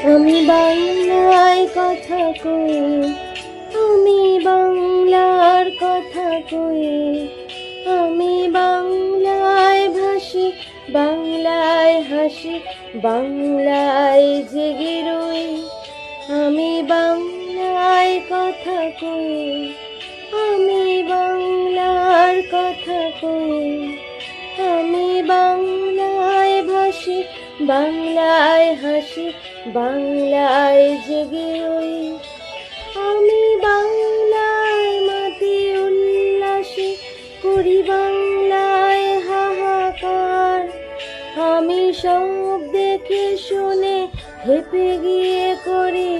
আমি বাংলায় কথা কই, আমি বাংলার কথা কই, আমি বাংলায় ভাসি, বাংলায় হাসি, বাংলায় জেগে রই। আমি বাংলায় কথা কই, আমি বাংলার কথা কই, আমি বাংলায় ভাসি, বাংলায় হাসি, বাংলায় জেগে রই। আমি বাংলায় মাতি উল্লাসে করি, বাংলায় হাহাকার। আমি সব দেখে শুনে হেঁপে গিয়ে করি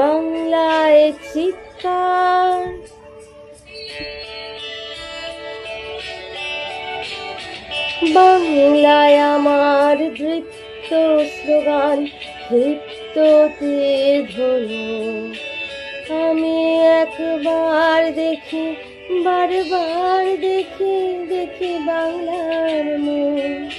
বাংলায় চিৎকার। বাংলায় আমার দৃপ্ত স্লোগান, ক্ষিপ্ত তীর ধনু। আমি একবার দেখি, বারবার দেখি, দেখি বাংলার মুখ।